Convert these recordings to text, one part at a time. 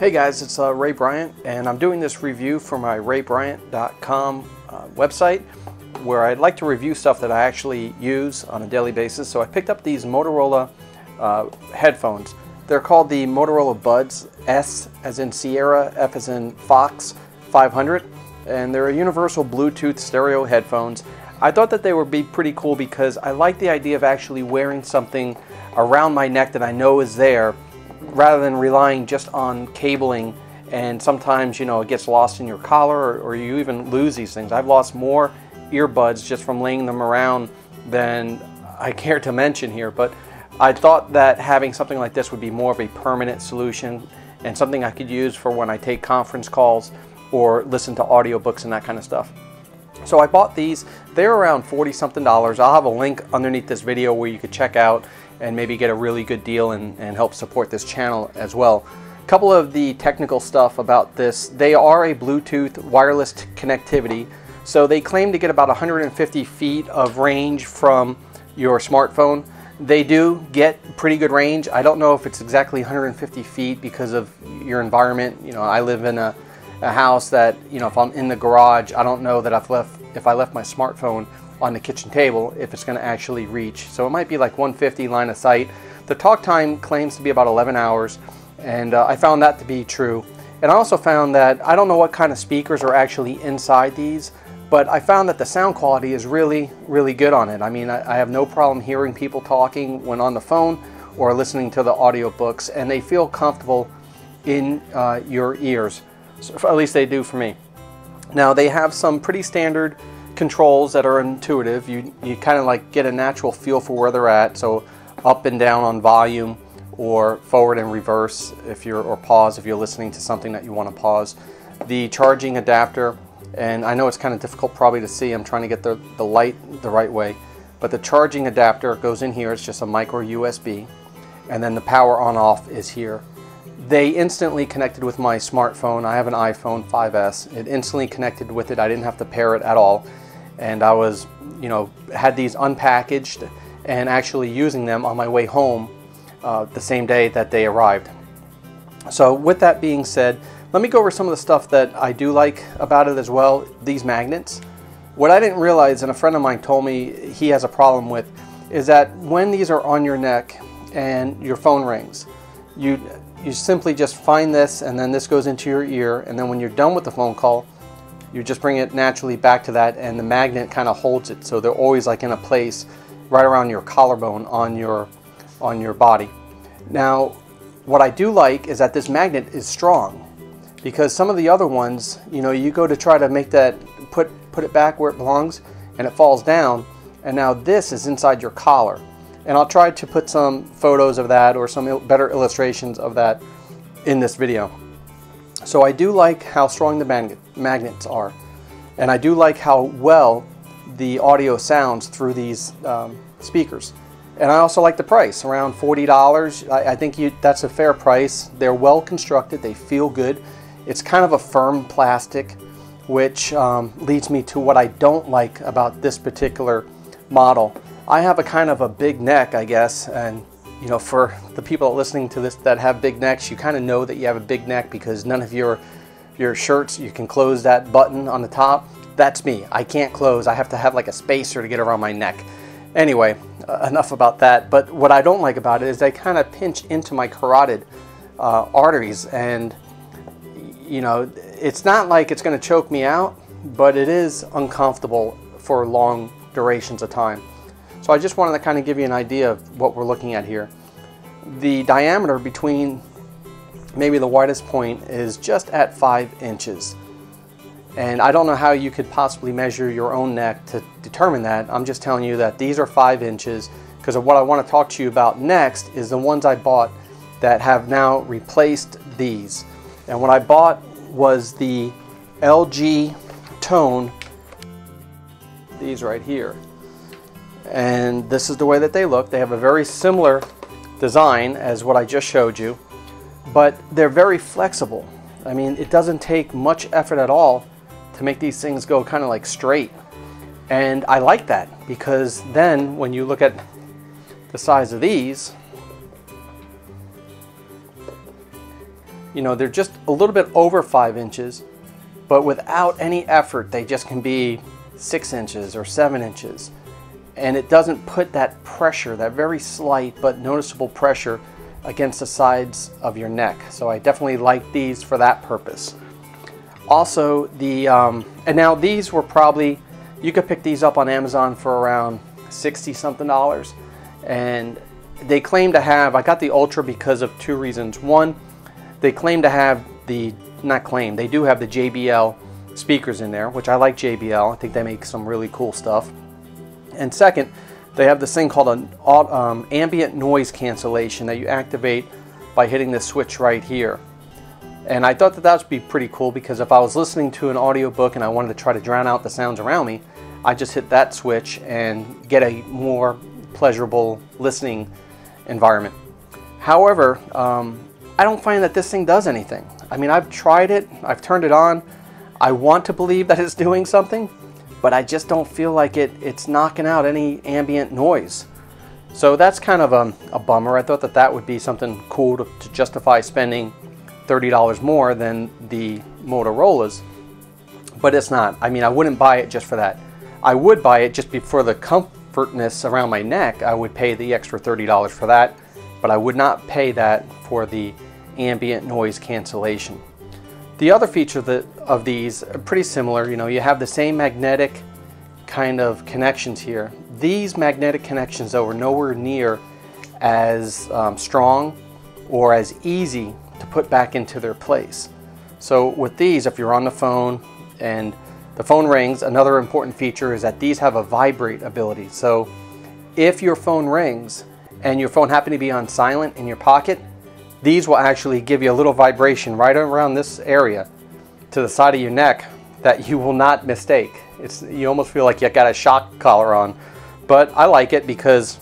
Hey guys, it's Ray Bryant, and I'm doing this review for my raybryant.com website, where I'd like to review stuff that I actually use on a daily basis. So I picked up these Motorola headphones. They're called the Motorola Buds S as in Sierra, F as in Fox 500, and they're a universal Bluetooth stereo headphones. I thought that they would be pretty cool because I like the idea of actually wearing something around my neck that I know is there, rather than relying just on cabling, and sometimes, you know, it gets lost in your collar, or you even lose these things. I've lost more earbuds just from laying them around than I care to mention here, but I thought that having something like this would be more of a permanent solution and something I could use for when I take conference calls or listen to audiobooks and that kind of stuff. So I bought these. They're around $40-something. I'll have a link underneath this video where you could check out and maybe get a really good deal and help support this channel as well. A couple of the technical stuff about this: they are a Bluetooth wireless connectivity, so they claim to get about 150 feet of range from your smartphone. They do get pretty good range. I don't know if it's exactly 150 feet because of your environment. You know, I live in a house that, you know, if I'm in the garage, I don't know that if I left my smartphone on the kitchen table, if it's going to actually reach. So it might be like 150 line of sight. The talk time claims to be about 11 hours, and I found that to be true. And I also found that, I don't know what kind of speakers are actually inside these, but I found that the sound quality is really, really good on it. I mean, I have no problem hearing people talking when on the phone or listening to the audiobooks, and they feel comfortable in your ears. So, at least they do for me. Now, they have some pretty standard controls that are intuitive. You kind of like get a natural feel for where they're at. So up and down on volume, or forward and reverse or pause if you're listening to something that you want to pause. The charging adapter, and I know it's kind of difficult probably to see. I'm trying to get the light the right way, but the charging adapter goes in here. It's just a micro USB, and then the power on off is here. They instantly connected with my smartphone. I have an iPhone 5S. It instantly connected with it. I didn't have to pair it at all. And I was, you know, had these unpackaged and actually using them on my way home the same day that they arrived. So with that being said, let me go over some of the stuff that I do like about it as well. These magnets. What I didn't realize, and a friend of mine told me he has a problem with, is that when these are on your neck and your phone rings, you simply just find this, and then this goes into your ear, and then when you're done with the phone call, you just bring it naturally back to that, and the magnet kind of holds it, so they're always like in a place right around your collarbone on your body. Now, what I do like is that this magnet is strong, because some of the other ones, you know, you go to try to make that put it back where it belongs, and it falls down, and now this is inside your collar. And I'll try to put some photos of that or some better illustrations of that in this video. So I do like how strong the magnets are, and I do like how well the audio sounds through these speakers. And I also like the price, around $40. I think that's a fair price. They're well constructed, they feel good. It's kind of a firm plastic, which leads me to what I don't like about this particular model. I have a kind of a big neck, I guess, and you know, for the people listening to this that have big necks, you kind of know that you have a big neck because none of your shirts, you can close that button on the top. That's me. I can't close. I have to have like a spacer to get around my neck. Anyway, enough about that. But what I don't like about it is they kind of pinch into my carotid arteries, and you know, it's not like it's going to choke me out, but it is uncomfortable for long durations of time. So I just wanted to kind of give you an idea of what we're looking at here. The diameter between maybe the widest point is just at 5 inches. And I don't know how you could possibly measure your own neck to determine that. I'm just telling you that these are 5 inches, because of what I want to talk to you about next is the ones I bought that have now replaced these. And what I bought was the LG Tone, these right here. And this is the way that they look. They have a very similar design as what I just showed you, but they're very flexible. I mean, it doesn't take much effort at all to make these things go kind of like straight. And I like that, because then when you look at the size of these, You know, they're just a little bit over 5 inches, but without any effort, they just can be 6 inches or 7 inches. And it doesn't put that pressure, that very slight but noticeable pressure against the sides of your neck. So I definitely like these for that purpose. Also, and now these were probably, you could pick these up on Amazon for around 60 something dollars. And they claim to have, I got the Ultra because of 2 reasons. One, they claim to have they do have the JBL speakers in there, which I like JBL. I think they make some really cool stuff. And second, they have this thing called an ambient noise cancellation that you activate by hitting this switch right here. And I thought that that would be pretty cool, because if I was listening to an audiobook and I wanted to try to drown out the sounds around me, I just hit that switch and get a more pleasurable listening environment. However, I don't find that this thing does anything. I mean, I've tried it, I've turned it on. I want to believe that it's doing something, but I just don't feel like it's knocking out any ambient noise. So that's kind of a bummer. I thought that that would be something cool to justify spending $30 more than the Motorola's, but it's not. I mean, I wouldn't buy it just for that. I would buy it just for the comfortness around my neck. I would pay the extra $30 for that, but I would not pay that for the ambient noise cancellation. The other feature of these are pretty similar. You know, you have the same magnetic kind of connections here. These magnetic connections, though, are nowhere near as strong or as easy to put back into their place. So with these, if you're on the phone and the phone rings, another important feature is that these have a vibrate ability. So if your phone rings and your phone happen to be on silent in your pocket, these will actually give you a little vibration right around this area to the side of your neck that you will not mistake. You almost feel like you got a shock collar on. But I like it because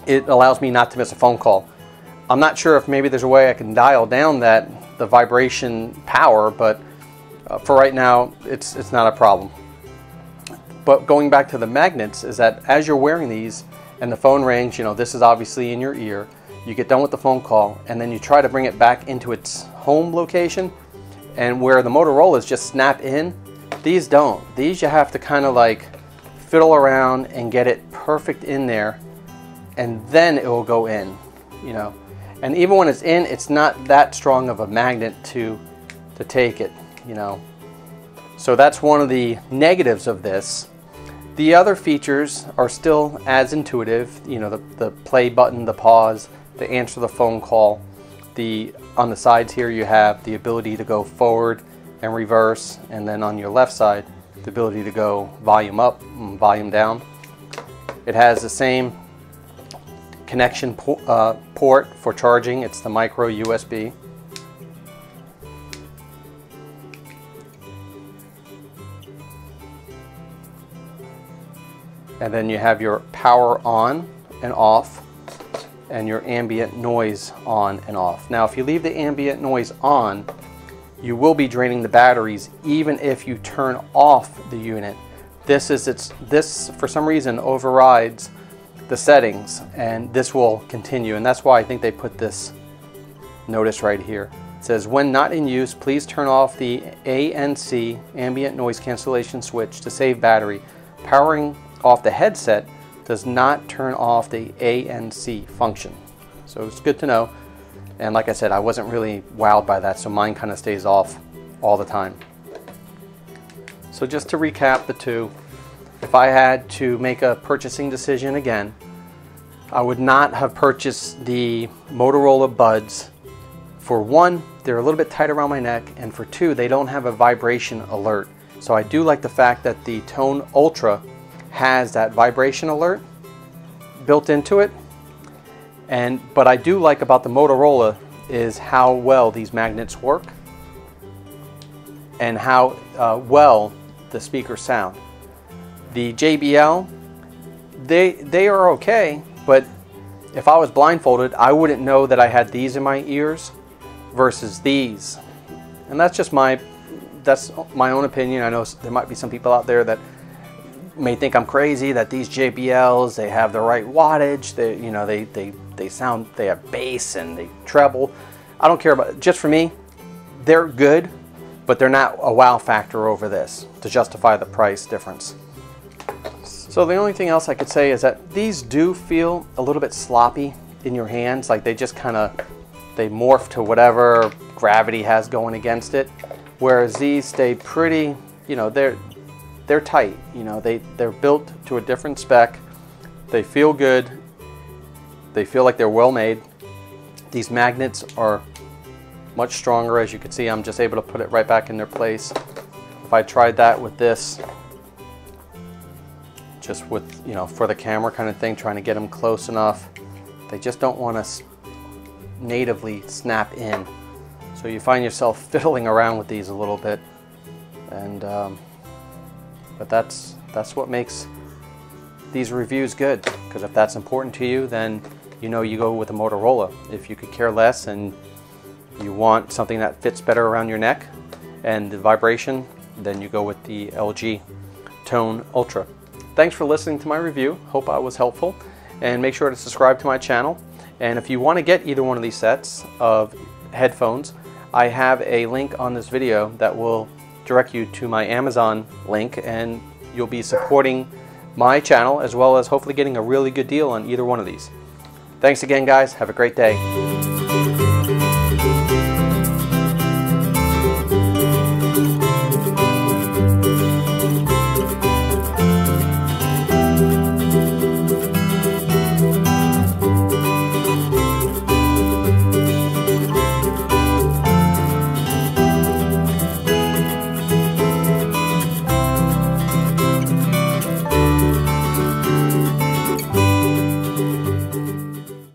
it allows me not to miss a phone call. I'm not sure if maybe there's a way I can dial down the vibration power, but for right now, it's not a problem. But going back to the magnets, is that as you're wearing these and the phone rings, you know, this is obviously in your ear, you get done with the phone call, and then you try to bring it back into its home location, and where the Motorola's just snap in, these don't. These you have to kind of like fiddle around and get it perfect in there, and then it will go in, you know. And even when it's in, it's not that strong of a magnet to take it, you know. So that's one of the negatives of this. The other features are still as intuitive, you know, the play button, the pause, the answer the phone call. On the sides here you have the ability to go forward and reverse, and then on your left side the ability to go volume up and volume down. It has the same connection port for charging. It's the micro USB. And then you have your power on and off, and your ambient noise on and off. Now, if you leave the ambient noise on, you will be draining the batteries even if you turn off the unit. This for some reason overrides the settings, and this will continue, and that's why I think they put this notice right here. It says, when not in use, please turn off the ANC, ambient noise cancellation switch, to save battery. Powering off the headset does not turn off the ANC function. So it's good to know. And like I said, I wasn't really wowed by that, so mine kind of stays off all the time. So just to recap the two, if I had to make a purchasing decision again, I would not have purchased the Motorola Buds. For one, they're a little bit tight around my neck, and for two, they don't have a vibration alert. So I do like the fact that the Tone Ultra has that vibration alert built into it. But I do like about the Motorola is how well these magnets work and how well the speakers sound. The JBL, they are okay, but if I was blindfolded, I wouldn't know that I had these in my ears versus these. And that's just my own opinion. I know there might be some people out there that may think I'm crazy, that these JBLs, they have the right wattage, they sound, they have bass and they treble. I don't care about it. Just for me, they're good, but they're not a wow factor over this to justify the price difference. So the only thing else I could say is that these do feel a little bit sloppy in your hands, like they just kind of, they morph to whatever gravity has going against it, whereas these stay pretty, you know, they're tight, you know, they're built to a different spec, they feel good, they feel like they're well made. These magnets are much stronger. As you can see, I'm just able to put it right back in their place. If I tried that with this, just with, you know, for the camera kind of thing, trying to get them close enough, they just don't want to natively snap in. So you find yourself fiddling around with these a little bit, and but that's what makes these reviews good, because if that's important to you, then you know you go with a Motorola. If you could care less and you want something that fits better around your neck and the vibration, then you go with the LG Tone Ultra. Thanks for listening to my review. Hope I was helpful, and make sure to subscribe to my channel. And if you want to get either one of these sets of headphones, I have a link on this video that will direct you to my Amazon link, and you'll be supporting my channel as well as hopefully getting a really good deal on either one of these. Thanks again, guys. Have a great day.